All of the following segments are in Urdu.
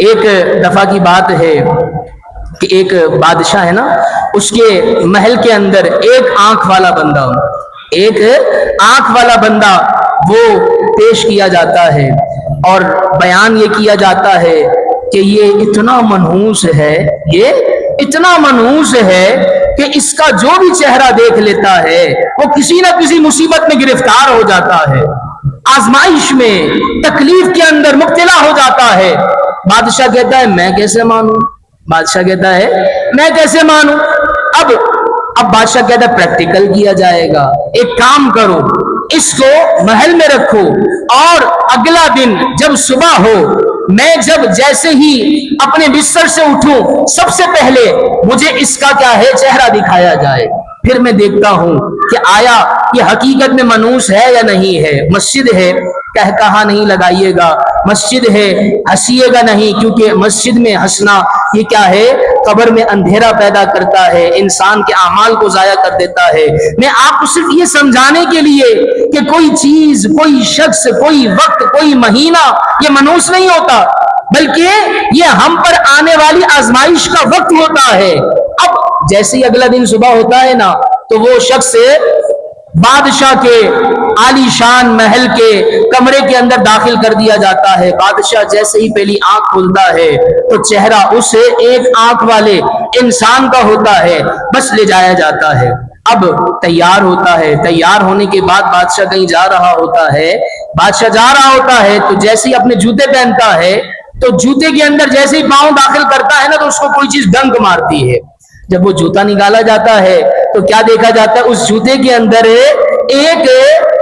ایک دفعہ کی بات ہے کہ ایک بادشاہ ہے نا، اس کے محل کے اندر ایک آنکھ والا بندہ وہ پیش کیا جاتا ہے، اور بیان یہ کیا جاتا ہے کہ یہ اتنا منحوس ہے کہ اس کا جو بھی چہرہ دیکھ لیتا ہے وہ کسی نہ کسی مصیبت میں گرفتار ہو جاتا ہے، آزمائش میں، تکلیف کے اندر مبتلا ہو جاتا ہے۔ بادشاہ کہتا ہے میں کیسے مانوں؟ اب بادشاہ کہتا ہے پریکٹیکل کیا جائے گا، ایک کام کرو، اس کو محل میں رکھو، اور اگلا دن جب صبح ہو، میں جیسے ہی اپنے بستر سے اٹھوں، سب سے پہلے مجھے اس کا کیا ہے چہرہ دکھایا جائے، پھر میں دیکھتا ہوں کہ آیا یہ حقیقت میں منحوس ہے یا نہیں ہے۔ مسجد ہے، کہا نہیں لگائیے گا، مسجد ہے ہنسیے گا نہیں، کیونکہ مسجد میں ہنسنا یہ کیا ہے، قبر میں اندھیرا پیدا کرتا ہے، انسان کے اعمال کو ضائع کر دیتا ہے۔ میں آپ کو صرف یہ سمجھانے کے لیے کہ کوئی چیز، کوئی شخص، کوئی وقت، کوئی مہینہ یہ منحوس نہیں ہوتا، بلکہ یہ ہم پر آنے والی آزمائش کا وقت ہوتا ہے۔ اب جیسے ہی اگلا دن صبح ہوتا ہے نا، تو وہ شخص بادشاہ کے عالی شان محل کے کمرے کے اندر داخل کر دیا جاتا ہے۔ بادشاہ جیسے ہی پہلی آنکھ کھولتا ہے تو چہرہ اس ایک آنکھ والے انسان کا ہوتا ہے، بس لے جایا جاتا ہے۔ اب تیار ہوتا ہے، تیار ہونے کے بعد بادشاہ کہیں جا رہا ہوتا ہے تو جیسے ہی اپنے جوتے پہنتا ہے تو جوتے کے اندر جیسے ہی پاؤں داخل کرتا ہے نا، تو اس کو کوئی چیز ڈنک مارتی ہے۔ جب وہ جوتا نکالا جاتا ہے تو کیا دیکھا جاتا ہے، اس جوتے کے اندر ایک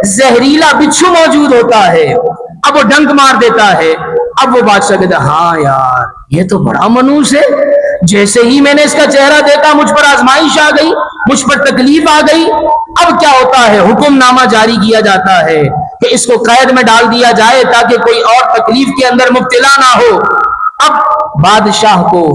زہریلا بچھو موجود ہوتا ہے۔ اب وہ ڈنک مار دیتا ہے۔ اب وہ بادشاہ کہتا ہے ہاں یار یہ تو بڑا منحوس ہے، جیسے ہی میں نے اس کا چہرہ دیکھا مجھ پر آزمائش آ گئی، مجھ پر تکلیف آ گئی۔ اب کیا ہوتا ہے، حکم نامہ جاری کیا جاتا ہے کہ اس کو قید میں ڈال دیا جائے تاکہ کوئی اور تکلیف کے اندر مبتلا نہ ہو۔ اب بادشاہ کو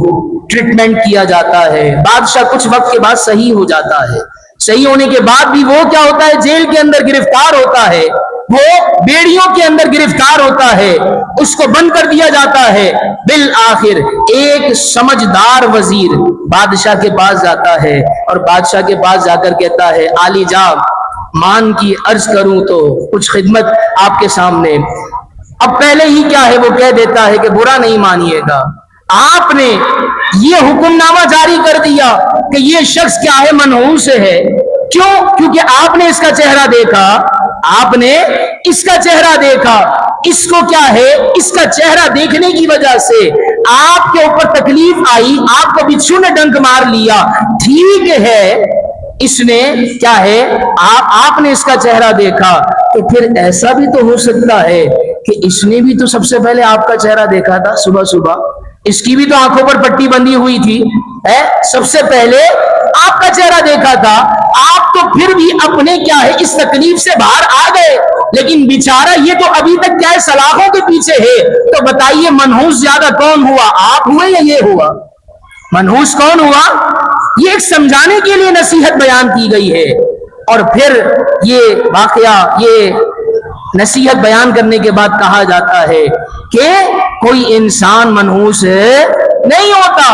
ٹریٹمنٹ کیا جاتا ہے، بادشاہ کچھ وقت کے بعد صحیح ہو جاتا ہے۔ صحیح ہونے کے بعد بھی وہ کیا ہوتا ہے، جیل کے اندر گرفتار ہوتا ہے، وہ بیڑیوں کے اندر گرفتار ہوتا ہے، اس کو بند کر دیا جاتا ہے۔ بالآخر ایک سمجھدار وزیر بادشاہ کے پاس جاتا ہے، اور بادشاہ کے پاس جا کر کہتا ہے عالی جناب مان کی عرض کروں تو کچھ خدمت آپ کے سامنے۔ اب پہلے ہی کیا ہے، وہ کہہ دیتا ہے کہ برا نہیں مانیے گا، آپ نے یہ حکم نامہ جاری کر دیا کہ یہ شخص کیا ہے، منحوس ہے۔ کیوں؟ کیونکہ آپ نے اس کا چہرہ دیکھا، اس کو کیا ہے، اس کا چہرہ دیکھنے کی وجہ سے آپ کے اوپر تکلیف آئی، آپ کو بچھو نے ڈنک مار لیا۔ ٹھیک ہے، اس نے کیا ہے، آپ نے اس کا چہرہ دیکھا، تو پھر ایسا بھی تو ہو سکتا ہے کہ اس نے بھی تو سب سے پہلے آپ کا چہرہ دیکھا تھا صبح، اس کی بھی تو آنکھوں پر پٹی بندھی ہوئی تھی، سب سے پہلے آپ کا چہرہ دیکھا تھا، آپ تو پھر بھی اپنے کیا ہے اس تکلیف سے باہر آ گئے، لیکن بیچارہ یہ تو ابھی تک کیا ہے سلاخوں کے پیچھے ہے۔ تو بتائیے منحوس زیادہ کون ہوا، آپ ہوئے یا یہ ہوا؟ منحوس کون ہوا؟ یہ ایک سمجھانے کے لیے نصیحت بیان کی گئی ہے، اور پھر یہ واقعہ، یہ نصیحت بیان کرنے کے بعد کہا جاتا ہے کہ کوئی انسان منحوس نہیں ہوتا۔